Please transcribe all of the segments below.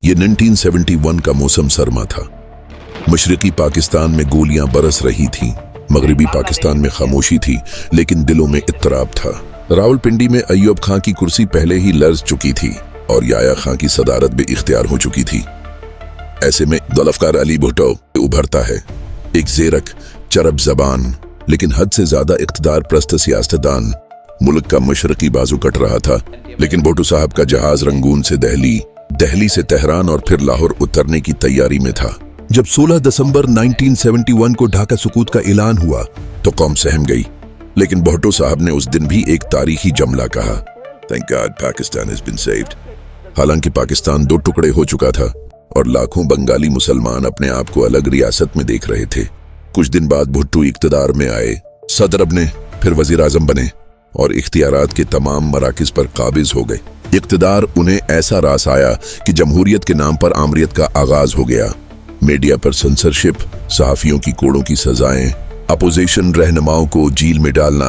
ये 1971 का मौसम सरमा था। मशरकी पाकिस्तान में गोलियां बरस रही थीं, मगरबी पाकिस्तान में खामोशी थी, लेकिन दिलों में इत्तराब था। रावलपिंडी में अय्यूब खां की कुर्सी पहले ही लर्ज चुकी थी और याया खां की सदारत भी इख्तियार हो चुकी थी। ऐसे में जुल्फ़िकार अली भुट्टो उभरता है, एक ज़ेरक, चरब ज़बान, लेकिन हद से ज्यादा इख्तिदार प्रस्त सियासतदान। मुल्क का मशरकी बाजू कट रहा था, लेकिन भुट्टो साहब का जहाज रंगून से दहली से तेहरान और फिर लाहौर उतरने की तैयारी में था। जब 16 दिसंबर 1971 को ढाका सुकूत का ऐलान हुआ तो कौम सहम गई, लेकिन भुट्टो साहब ने उस दिन भी एक तारीखी जुमला कहा, thank God Pakistan has been saved. हालांकि पाकिस्तान दो टुकड़े हो चुका था और लाखों बंगाली मुसलमान अपने आप को अलग रियासत में देख रहे थे। कुछ दिन बाद भुट्टो इख्तिदार में आए, सदर बने, फिर वजीर आजम बने और इख्तियारात के तमाम मराकिज पर काबिज हो गए। इख्तिदार उन्हें ऐसा रास आया कि जमहूरियत के नाम पर आमरियत का आगाज हो गया। मीडिया पर सेंसरशिप, सहाफियों की कोड़ों की सजाएं, अपोजिशन रहनुमाओं को जेल में डालना,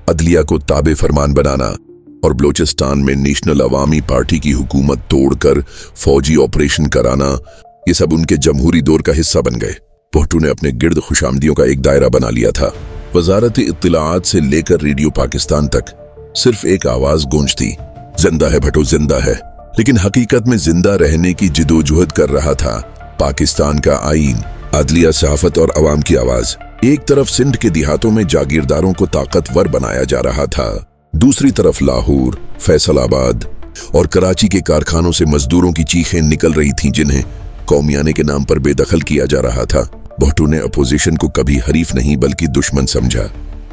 अदलिया को ताबे फरमान बनाना और बलोचिस्तान में नेशनल अवामी पार्टी की हुकूमत तोड़कर फौजी ऑपरेशन कराना, ये सब उनके जमहूरी दौर का हिस्सा बन गए। भुट्टो ने अपने गिर्द खुशामदियों का एक दायरा बना लिया था। वजारत इत्तिलाआत से लेकर रेडियो पाकिस्तान तक सिर्फ एक आवाज गूंजती, जिंदा है भुट्टो, जिंदा है। लेकिन हकीकत में जिंदा रहने की जिदोजहद कर रहा था पाकिस्तान का आईन, अदलिया, सहाफत और अवाम की आवाज। एक तरफ सिंध के देहातों में जागीरदारों को ताकतवर बनाया जा रहा था, दूसरी तरफ लाहौर, फैसलाबाद और कराची के कारखानों से मजदूरों की चीखें निकल रही थीं, जिन्हें कौमियाने के नाम पर बेदखल किया जा रहा था। भुट्टो ने अपोजिशन को कभी हरीफ नहीं बल्कि दुश्मन समझा।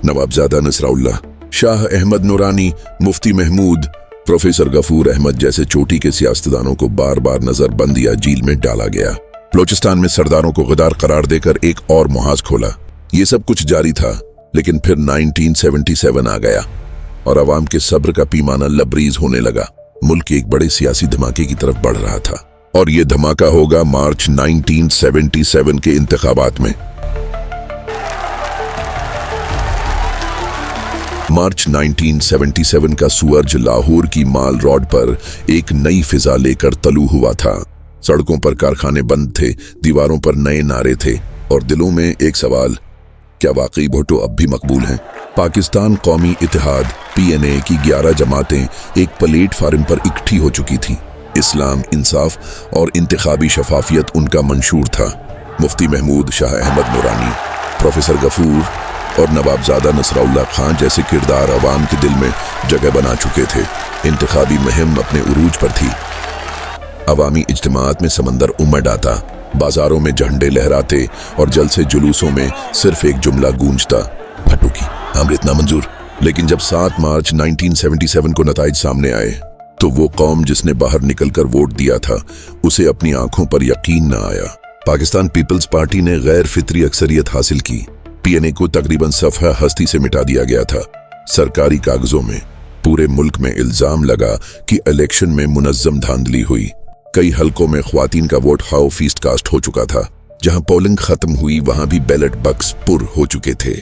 नवाबजादा नसराउल्लाह, शाह अहमद नूरानी, मुफ्ती महमूद, प्रोफेसर गफूर अहमद जैसे चोटी के सियासतदानों को बार बार नजरबंद या जेल में डाला गया। बलोचिस्तान में सरदारों को गद्दार करार देकर एक और मुहाज खोला। ये सब कुछ जारी था, लेकिन फिर 1977 आ गया और अवाम के सब्र का पैमाना लबरीज होने लगा। मुल्क एक बड़े सियासी धमाके की तरफ बढ़ रहा था और ये धमाका होगा मार्च 1977 के इंतखाबात में। मार्च 1977 का सूरज लाहौर की माल रोड पर एक नई फिजा लेकर तलू हुआ था। सड़कों पर कारखाने बंद थे, दीवारों पर नए नारे थे और दिलों में एक सवाल, क्या वाकई भुट्टो अब भी मकबूल हैं? पाकिस्तान कौमी इत्तेहाद PNA की 11 जमातें एक प्लेटफार्म पर इकट्ठी हो चुकी थीं। इस्लाम, इंसाफ और इंतखाबी शफाफियत उनका मंशूर था। मुफ्ती महमूद, शाह अहमद नूरानी, प्रोफेसर गफूर और नवाबजादा नसराउल्लाह खां जैसे किरदार अवाम के दिल में जगह बना चुके थे। इंतखाबी मुहिम अपने उरूज पर थी। अवामी इज्तिमात में समंदर उमड़ आता, बाजारों में झंडे लहराते और जलसे जुलूसों में सिर्फ एक जुमला गूंजता, भुट्टो की आमरियत नामंजूर। लेकिन जब 7 मार्च 1977 को नताइज सामने आए तो वो कौम जिसने बाहर निकलकर वोट दिया था, उसे अपनी आंखों पर यकीन न आया। पाकिस्तान पीपल्स पार्टी ने गैर फितरी अक्सरियत हासिल की। PNA को तकरीबन सफ़ा हस्ती से मिटा दिया गया था। सरकारी कागजों में पूरे मुल्क में इल्जाम लगा कि इलेक्शन में मुनज्जम धांधली हुई। कई हलकों में ख्वातीन का वोट हाउ फीस्ट कास्ट हो चुका था। जहां पोलिंग खत्म हुई वहां भी बैलेट बक्स पुर हो चुके थे।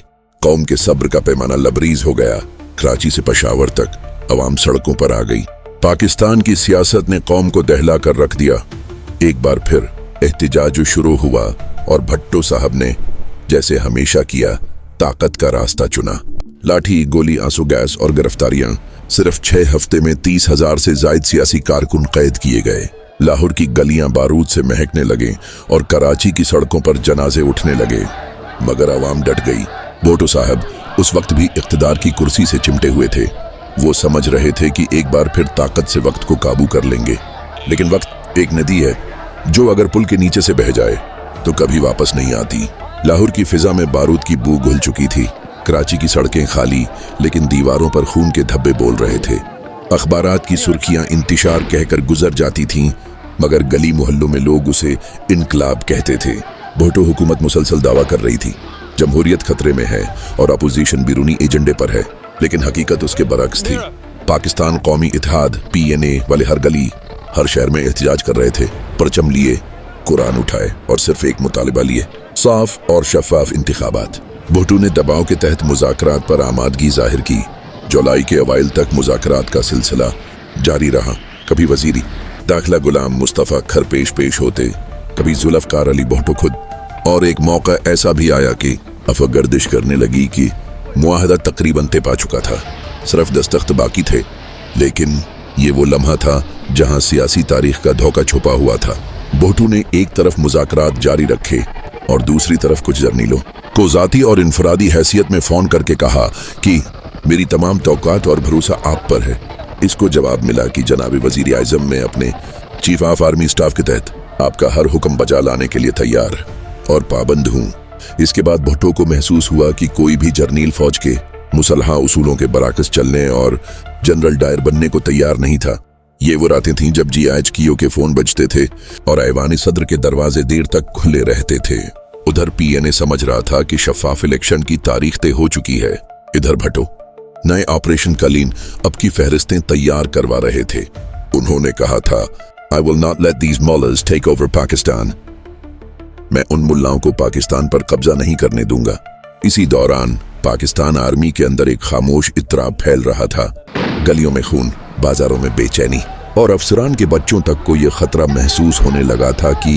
कौम के सब्र का पैमाना लबरीज हो गया। कराची से पेशावर तक अवाम सड़कों पर आ गई। पाकिस्तान की सियासत ने कौम को दहला कर रख दिया। एक बार फिर एहतिजाज शुरू हुआ और भुट्टो साहब ने जैसे हमेशा किया, ताकत का रास्ता चुना। लाठी, गोली, आंसू गैस और गिरफ्तारियां। सिर्फ 6 हफ्ते में 30,000 से ज्यादा सियासी कारकुन कैद किए गए। लाहौर की गलियां बारूद से महकने लगे और कराची की सड़कों पर जनाजे उठने लगे, मगर अवाम डट गई। भुट्टो साहब उस वक्त भी इख्तिदार की कुर्सी से चिमटे हुए थे। वो समझ रहे थे कि एक बार फिर ताकत से वक्त को काबू कर लेंगे। लेकिन वक्त एक नदी है जो अगर पुल के नीचे से बह जाए तो कभी वापस नहीं आती। लाहौर की फिजा में बारूद की बू घुल चुकी थी। कराची की सड़कें खाली, लेकिन दीवारों पर खून के धब्बे बोल रहे थे। अखबारात की सुर्खियां इंतिशार कहकर गुजर जाती थीं, मगर गली मोहल्लों में लोग उसे इनकलाब कहते थे। भुट्टो हुकूमत मुसलसल दावा कर रही थी, जमहूरियत खतरे में है और अपोजिशन बिरूनी एजेंडे पर है, लेकिन हकीकत उसके बरक्स थी। पाकिस्तान कौमी इत्तेहाद PNA वाले हर गली, हर शहर में एहतिजाज कर रहे थे। परचम लिए, कुरान उठाए और सिर्फ एक मुतालिबा लिए, साफ और शफाफ इंतखाबात। भुट्टो ने दबाव के तहत मुज़ाकरात पर आमादगी जाहिर की। जुलाई के अवाइल तक मुज़ाकरात का सिलसिला जारी रहा। कभी वजीरी, दाखिला गुलाम मुस्तफ़ा खरपेश पेश होते, कभी जुल्फ़कार अली भुट्टो खुद, और एक मौका ऐसा भी आया कि अफवाह गर्दिश करने लगी कि मुआहदा तकरीबन तय पा चुका था, सिर्फ दस्तखत बाकी थे। लेकिन ये वो लम्हा था जहां सियासी तारीख का धोखा छुपा हुआ था। भुट्टो ने एक तरफ मुज़ाकरात जारी रखे और दूसरी तरफ कुछ जर्नीलों को ज़ाती और इनफरादी हैसियत में फ़ोन करके कहा कि मेरी तमाम तौक़ात और भरोसा आप पर है। इसको जवाब मिला कि जनाब वज़ीर आज़म में अपने चीफ ऑफ आर्मी स्टाफ के तहत आपका हर हुक्म बजा लाने के लिए तैयार और पाबंद हूँ। इसके बाद भुट्टो को महसूस हुआ कि कोई भी जर्नील फौज के मुसल्हा उसूलों के बराकस चलने और जनरल डायर बनने को तैयार नहीं था। ये वो रातें थीं जब GHQ के फ़ोन बजते थे और ऐवान सदर के दरवाजे देर तक खुले रहते थे। उधर PNA समझ रहा था कि शफाफ इलेक्शन की तारीख तय हो चुकी है। इधर भुट्टो नए ऑपरेशन कलीन अब की फहरिस्तें तैयार करवा रहे थे। उन्होंने कहा था, I will not let these mullahs take over Pakistan। मैं उन मुल्लाओं को पाकिस्तान पर कब्जा नहीं करने दूंगा। इसी दौरान पाकिस्तान आर्मी के अंदर एक खामोश इत्तराब फैल रहा था। गलियों में खून, बाजारों में बेचैनी और अफसरान के बच्चों तक को यह खतरा महसूस होने लगा था कि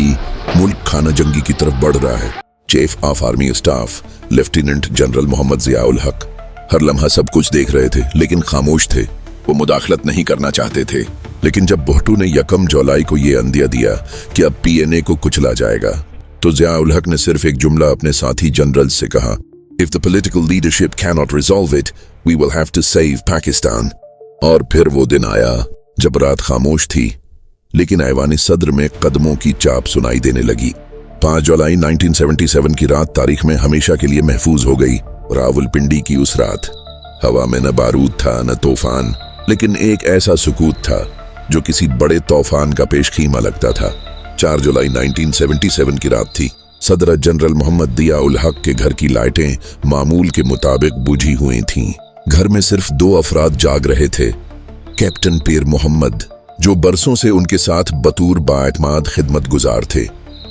मुल्क खाना जंगी की तरफ बढ़ रहा है। Chief of army staff lieutenant general Mohammad Zia ul Haq हर लम्हा सब कुछ देख रहे थे, लेकिन खामोश थे। वो मुदाखलत नहीं करना चाहते थे। लेकिन जब भुट्टो ने 1 जुलाई को ये अंदिया दिया कि अब PNA को कुचला जाएगा, तो जिया उल हक ने सिर्फ एक जुमला अपने साथी जनरल से कहा, If the political leadership cannot resolve it, we will have to save Pakistan। और फिर वो दिन आया जब रात खामोश थी, लेकिन ऐवान सदर में कदमों की चाप सुनाई देने लगी। 5 जुलाई 1977 की रात तारीख में हमेशा के लिए महफूज हो गई। रावलपिंडी की उस रात हवा में न बारूद था न तूफान, लेकिन एक ऐसा सुकूत था जो किसी बड़े तूफान का पेशखीमा लगता था। 4 जुलाई 1977 की रात थी। सदर जनरल मोहम्मद दिया उल हक के घर की लाइटें मामूल के मुताबिक बुझी हुई थीं। घर में सिर्फ 2 अफराद जाग रहे थे, कैप्टन पीर मोहम्मद जो बरसों से उनके साथ बतूर बाएतमाद खिदमत गुजार थे,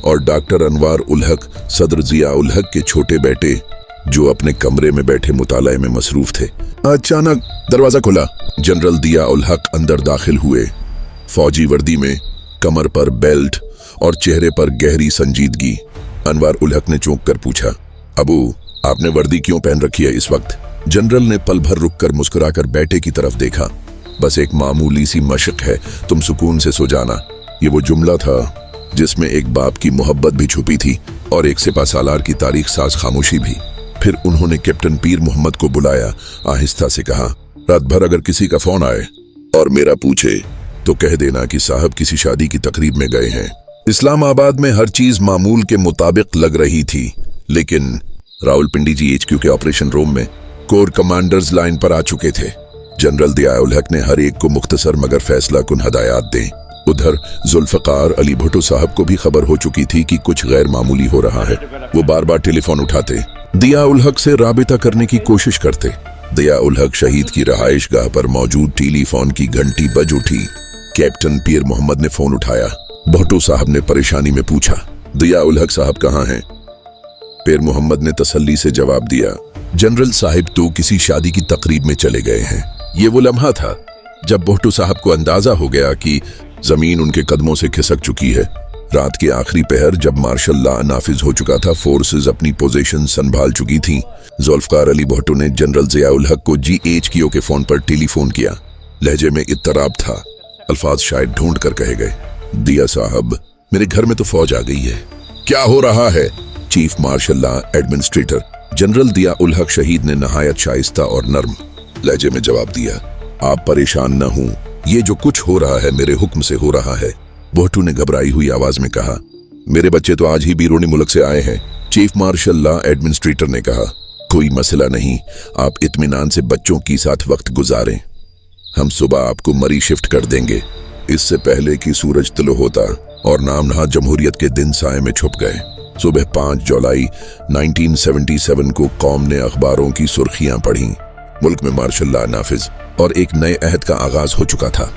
और डॉक्टर अनवार उल हक सदर जिया उल हक के छोटे बेटे जो अपने कमरे में बैठे मुताले में मसरूफ थे। अचानक दरवाजा खुला। जनरल दिया उल हक अंदर दाखिल हुए, फौजी वर्दी में, कमर पर बेल्ट और चेहरे पर गहरी संजीदगी। अनवार उल हक ने चौंक कर पूछा, अबू आपने वर्दी क्यों पहन रखी है इस वक्त? जनरल ने पल भर रुककर मुस्कुराकर बेटे की तरफ देखा। बस एक मामूली सी मशक है, तुम सुकून से सो जाना। ये वो जुमला था जिसमें एक बाप की मोहब्बत भी छुपी थी और एक सिपा सालार की तारीख साज खामोशी भी। फिर उन्होंने कैप्टन पीर मोहम्मद को बुलाया, आहिस्ता से कहा, रात भर अगर किसी का फोन आए और मेरा पूछे तो कह देना कि साहब किसी शादी की तकरीब में गए हैं। इस्लामाबाद में हर चीज मामूल के मुताबिक लग रही थी, लेकिन रावलपिंडी GHQ के ऑपरेशन रूम में कोर कमांडर्स लाइन पर आ चुके थे। जनरल दिया उल हक ने हर एक को मुख्तसर मगर फैसला कुन हदायत दें। उधर जुल्फ़कार अली भुट्टो साहब को भी खबर हो चुकी थी कि कुछ गैर मामूली हो रहा है। वो बार बार टेलीफोन उठाते, दिया उल हक से राबिता करने की कोशिश करते। दिया उल हक शहीद की रहाइश गाह पर मौजूद टेलीफोन की घंटी बज उठी। कैप्टन पीर मोहम्मद ने फोन उठाया। भुट्टो साहब ने परेशानी में पूछा, दिया उल हक साहब कहाँ हैं? पीर मोहम्मद ने तसल्ली से जवाब दिया, जनरल साहिब तो किसी शादी की तकरीब में चले गए हैं। ये वो लम्हा था जब भुट्टो साहब को अंदाजा हो गया कि जमीन उनके कदमों से खिसक चुकी है। रात के आखिरी पहर जब मार्शल लॉ नाफिज हो चुका था, फोर्सेस अपनी पोजीशन संभाल चुकी थीं, जुल्फ़कार अली भुट्टो ने जनरल जिया उल हक को GHQ के फोन पर टेलीफोन किया। लहजे में इत्तराब था, अल्फाज शायद ढूंढ कर कहे गए, दिया साहब मेरे घर में तो फौज आ गई है। क्या हो रहा है? Chief marshal law administrator general दिया उल हक शहीद ने नहायत शाइस्ता और नर्म लहजे में जवाब दिया, आप परेशान न हों, ये जो कुछ हो रहा है मेरे हुक्म से हो रहा है। भुट्टो ने घबराई हुई आवाज में कहा, मेरे बच्चे तो आज ही बीरूनी मुल्क से आए हैं। चीफ मार्शल लॉ एडमिनिस्ट्रेटर ने कहा, कोई मसला नहीं, आप इत्मीनान से बच्चों के साथ वक्त गुजारें। हम सुबह आपको मरी शिफ्ट कर देंगे। इससे पहले कि सूरज तुलू होता और नाम नहा जमहूरियत के दिन साए में छुप गए। सुबह 5 जुलाई 1977 को कौम ने अखबारों की सुर्खियां पढ़ी। मुल्क में मार्शल लॉ नाफिज और एक नए अहद का आगाज हो चुका था।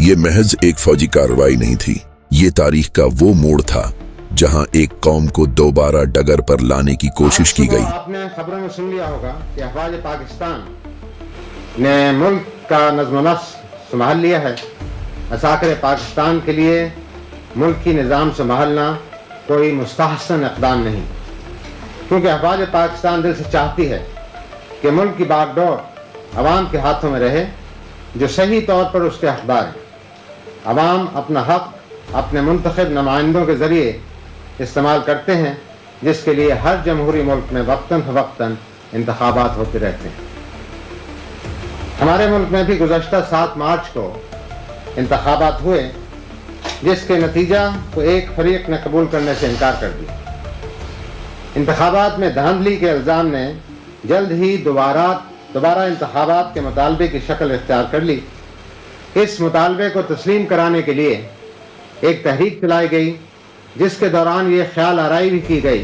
ये महज एक फौजी कार्रवाई नहीं थी, ये तारीख का वो मोड़ था जहां एक कौम को दोबारा डगर पर लाने की कोशिश की गई। आपने खबरों में सुन लिया होगा कि अफवाज पाकिस्तान ने मुल्क का नज़्म-ओ-नस्क संभाल लिया है असाकर पाकिस्तान के लिए मुल्की निज़ाम संभालना कोई मुस्तहसन इक़दाम नहीं, क्योंकि अफवाज पाकिस्तान दिल से चाहती है कि मुल्क की बागडोर अवाम के हाथों में रहे, जो सही तौर पर उसके हकदार हैं। अवाम अपना हक अपने मुंतखब नुमाइंदों के ज़रिए इस्तेमाल करते हैं, जिसके लिए हर जमहूरी मुल्क में वक्तन फ़वक्तन इंतखाबात होते रहते हैं। हमारे मुल्क में भी गुज़श्ता 7 मार्च को इंतखाबात हुए, जिसके नतीजा को एक फरीक ने कबूल करने से इनकार कर दिया। इंतखाबात में धांधली के इल्ज़ाम ने जल्द ही दोबारा इंतखाबात के मुतालबे की शक्ल इख्तियार कर ली। इस मुतालबे को तस्लीम कराने के लिए एक तहरीक चलाई गई, जिसके दौरान ये ख्याल आराई भी की गई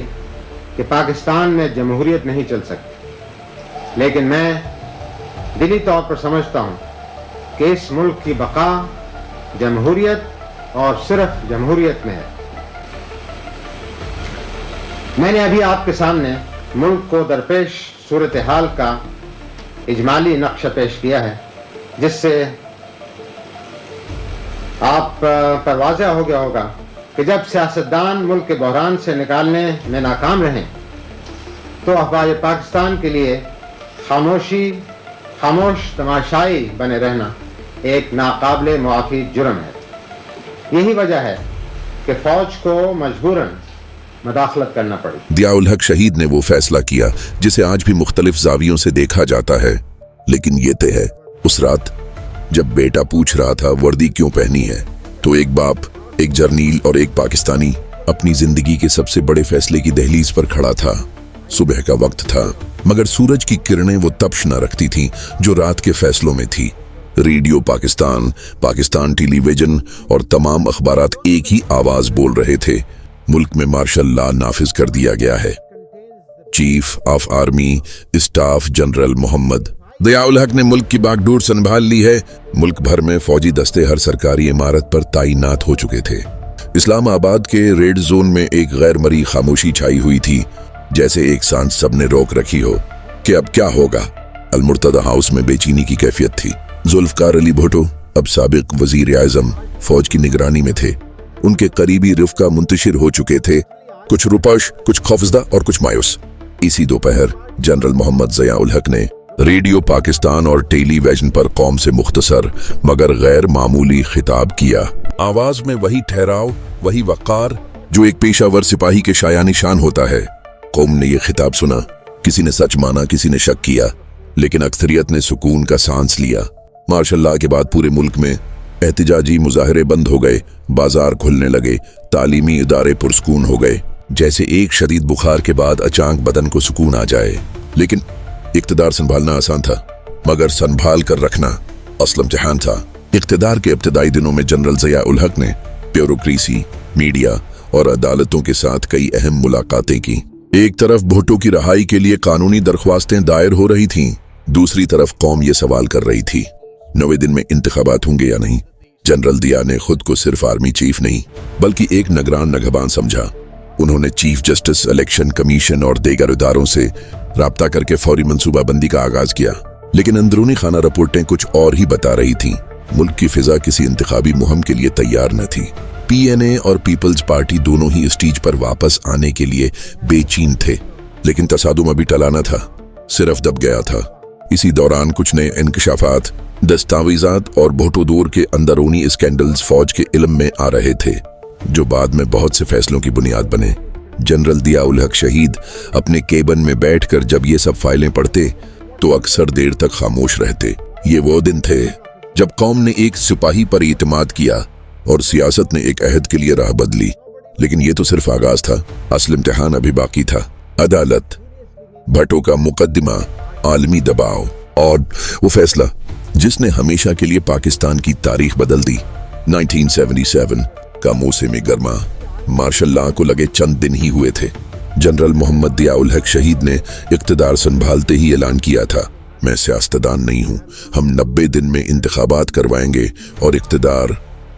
कि पाकिस्तान में जमहूरियत नहीं चल सकती। लेकिन मैं दिली तौर पर समझता हूँ कि इस मुल्क की बका जमहूरियत और सिर्फ जमहूरियत में है। मैंने अभी आपके सामने मुल्क को दरपेश सूरत हाल का इजमाली नक्शा पेश किया है, जिससे आप पर वाज़ह हो गया होगा कि जब सियासतदान मुल्क के बहरान से निकालने में नाकाम रहें, तो अफवाज पाकिस्तान के लिए खामोश तमाशाई बने रहना एक नाकाबिले मुआफ़ी जुर्म है। यही वजह है कि फ़ौज को मजबूरन मदाखलत करना पड़ी। ज़ियाउल हक शहीद ने वो फैसला किया जिसे आज भी मुख्तलिफ जावियों से देखा जाता है, लेकिन ये तय है, उस रात जब बेटा पूछ रहा था वर्दी क्यों पहनी है, तो एक बाप, एक जर्नील और एक पाकिस्तानी अपनी जिंदगी के सबसे बड़े फैसले की दहलीज पर खड़ा था। सुबह का वक्त था, मगर सूरज की किरणें वो तपश न रखती थीं जो रात के फैसलों में थी। रेडियो पाकिस्तान, पाकिस्तान टेलीविजन और तमाम अखबारात एक ही आवाज बोल रहे थे, मुल्क में मार्शल लॉ नाफिज कर दिया गया है। Chief of army staff general Muhammad Ziaul Haq ने मुल्क की बागडोर संभाल ली है। मुल्क भर में फौजी दस्ते हर सरकारी इमारत पर तैनात हो चुके थे। इस्लामाबाद के रेड जोन में एक गैर मरी खामोशी छाई हुई थी, जैसे एक सांस सबने रोक रखी हो कि अब क्या होगा। अलमुर्तदा हाउस में बेचैनी की कैफियत थी। जुल्फकार अली भुट्टो, अब साबिक वजीर आज़म, फौज की निगरानी में थे। उनके करीबी रिफ्का मुंतशिर हो चुके थे, कुछ रुपश, कुछ खौफजदा और कुछ मायूस। इसी दोपहर जनरल मोहम्मद ज़ियाउल हक ने रेडियो पाकिस्तान और टेलीविजन पर कौम से मुख्तसर मगर गैर मामूली खिताब किया। आवाज में वही ठहराव, वही वक़ार जो एक पेशावर सिपाही के शाया निशान होता है। कौम ने यह खिताब सुना, किसी ने सच माना, किसी ने शक किया, लेकिन अक्सरियत ने सुकून का सांस लिया। मार्शल लॉ के बाद पूरे मुल्क में एहतिजाजी मुजाहरे बंद हो गए, बाजार खुलने लगे, तालीमी इदारे पुरसकून हो गए, जैसे एक शदीद बुखार के बाद अचानक बदन को सुकून आ जाए। लेकिन इक़्तिदार संभालना आसान था, मगर संभाल कर रखना असल इम्तिहान था। इक़्तिदार के इब्तिदाई दिनों में जनरल ज़ियाउल हक ने ब्यूरोक्रेसी, मीडिया और अदालतों के साथ कई अहम मुलाकातें की। एक तरफ भुट्टो की रहाई के लिए कानूनी दरख्वास्तें दायर हो रही थीं, दूसरी तरफ कौम ये सवाल कर रही थी 90 दिन में इंतखाबात होंगे या नहीं। जनरल दिया ने खुद को सिर्फ आर्मी चीफ नहीं बल्कि एक निगरान नगहबान समझा। उन्होंने चीफ जस्टिस, इलेक्शन कमीशन और दीगर इदारों से राब्ता करके फौरी मंसूबाबंदी का आगाज किया। लेकिन अंदरूनी खाना रिपोर्टें कुछ और ही बता रही थीं। मुल्क की फिजा किसी इंतखाबी मुहिम के लिए तैयार न थी। पीएनए और पीपल्स पार्टी दोनों ही स्टेज पर वापस आने के लिए बेचैन थे, लेकिन तसादुम अभी टला न था, सिर्फ दब गया था। इसी दौरान कुछ नए इंकशाफात, दस्तावेजात और भुट्टो दौर के अंदरूनी स्कैंडल्स फौज के इल्म में आ रहे थे, जो बाद में बहुत से फैसलों की बुनियाद बने। जनरल ज़ियाउल हक शहीद अपने केबिन में बैठकर जब ये सब फाइलें पढ़ते तो अक्सर देर तक खामोश रहते। ये वो दिन थे जब कौम ने एक सिपाही पर इत्मीनान किया और सियासत ने एक अहद के लिए राह बदली। लेकिन ये तो सिर्फ आगाज था, असल इम्तिहान अभी बाकी था। अदालत, भुट्टो का मुकदमा, आलमी दबाव और वो फैसला जिसने हमेशा के लिए पाकिस्तान की तारीख बदल दी। 1977 का मौसम गर्मा मार्शल लॉ को लगे चंद दिन ही हुए थे। जनरल मोहम्मद ज़ियाउल हक शहीद ने इक़्तिदार संभालते ही ऐलान किया था, मैं सियासतदान नहीं हूं, हम 90 दिन में इंतखाबात करवाएंगे और इक़्तिदार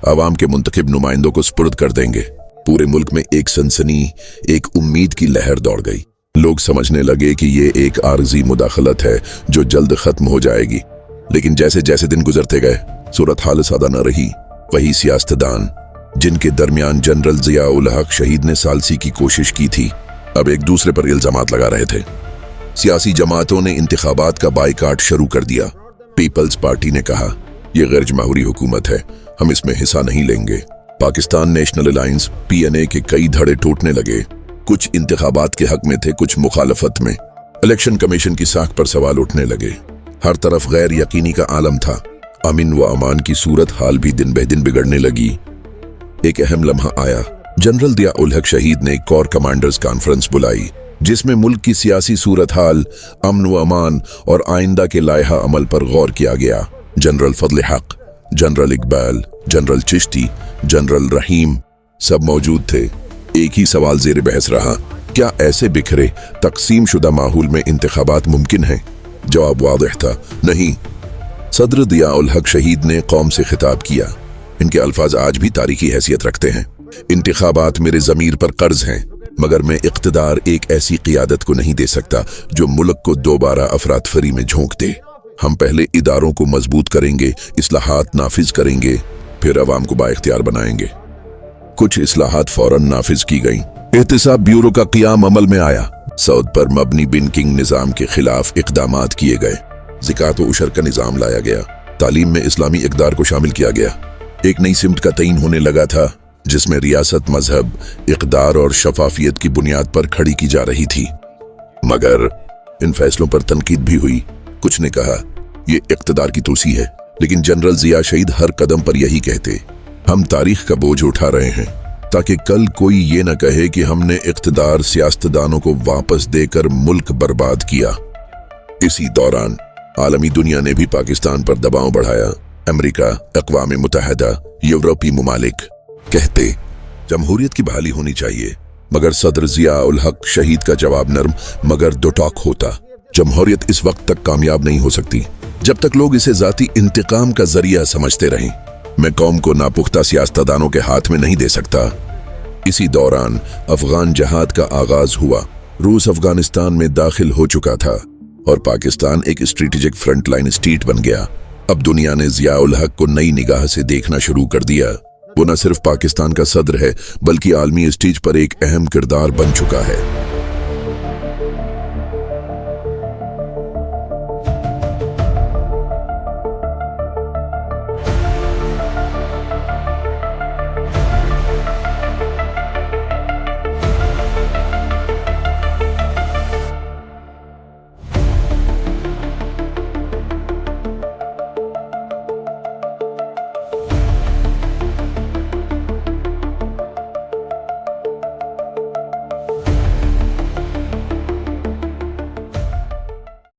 आवाम के मुंतखब नुमाइंदों को सुपुर्द कर देंगे। पूरे मुल्क में एक सनसनी, एक उम्मीद की लहर दौड़ गई। लोग समझने लगे कि ये एक आर्जी मुदाखलत है जो जल्द खत्म हो जाएगी। लेकिन जैसे जैसे दिन गुजरते गए सूरत हाल सादा न रही। वही सियासतदान जिनके दरमियान जनरल जिया उल हक शहीद ने सालसी की कोशिश की थी, अब एक दूसरे पर इल्जामात लगा रहे थे। सियासी जमातों ने इंतखाबात का बाइकाट शुरू कर दिया। पीपल्स पार्टी ने कहा, यह गैर जमहूरी हुकूमत है, हम इसमें हिस्सा नहीं लेंगे। पाकिस्तान नेशनल अलायंस PNA के कई धड़े टूटने लगे। कुछ इंतखाबात के हक में थे, कुछ मुखालफत में। इलेक्शन कमीशन की साख पर सवाल उठने लगे। हर तरफ गैर यकीनी का आलम था। अमीन व अमान की सूरत हाल भी दिन ब दिन बिगड़ने लगी। एक अहम लम्हा आया। जनरल जिया उल हक शहीद ने कोर कमांडर्स कॉन्फ्रेंस बुलाई, जिसमें मुल्क की सियासी सूरत हाल, अमन व अमान और आइंदा के लायहा अमल पर गौर किया गया। General Fazal Haq, general Iqbal, general Chishti, general Rahim सब मौजूद थे। एक ही सवाल जेर बहस रहा, क्या ऐसे बिखरे तकसीम शुदा माहौल में इंतखाबात मुमकिन हैं? जवाब वाज़ेह था, नहीं। सदर जिया उल हक शहीद ने कौम से खिताब किया। इनके अल्फाज आज भी तारीखी हैसियत रखते हैं। इंतखाबात मेरे ज़मीर पर कर्ज हैं, मगर मैं इक़्तिदार एक ऐसी क़ियादत को नहीं दे सकता जो मुल्क को दोबारा अफरातफरी में झोंक दे। हम पहले इदारों को मजबूत करेंगे, इस्लाहात नाफिज करेंगे, फिर अवाम को बाइख्तियार बनाएंगे। कुछ इस्लाहात फौरन नाफिज की गईं। एहतिसाब ब्यूरो का क़ियाम अमल में आया। सऊद पर मबनी बिनकिंग निज़ाम के खिलाफ इक़दामात किए गए। ज़िकात व उशर का निज़ाम लाया गया। तालीम में इस्लामी इक़दार को शामिल किया गया। एक नई सिमत का तयन होने लगा था, जिसमें रियासत मजहब, इक़दार और शफाफियत की बुनियाद पर खड़ी की जा रही थी। मगर इन फैसलों पर तनकीद भी हुई। कुछ ने कहा, ये इक़्तिदार की तोसी है, लेकिन जनरल जिया शहीद हर कदम पर यही कहते, हम तारीख का बोझ उठा रहे हैं ताकि कल कोई ये न कहे कि हमने इक़्तिदार सियासतदानों को वापस देकर मुल्क बर्बाद किया। इसी दौरान आलमी दुनिया ने भी पाकिस्तान पर दबाव बढ़ाया। अमेरिका, अक़वाम मुत्तहिदा, यूरोपीय मुमालिक कहते जमहूरियत की बहाली होनी चाहिए, मगर सदर जिया उल हक शहीद का जवाब नर्म मगर दोटॉक होता। जमहूरियत इस वक्त तक कामयाब नहीं हो सकती जब तक लोग इसे ज़ाती इंतकाम का जरिया समझते रहें। मैं कौम को नापुख्ता सियासतदानों के हाथ में नहीं दे सकता। इसी दौरान अफगान जहाद का आगाज हुआ। रूस अफगानिस्तान में दाखिल हो चुका था और पाकिस्तान एक स्ट्रेटेजिक फ्रंट लाइन स्टेट बन गया। अब दुनिया ने जिया उल हक को नई निगाह से देखना शुरू कर दिया। वो न सिर्फ पाकिस्तान का सदर है, बल्कि आलमी स्टेज पर एक अहम किरदार बन चुका है।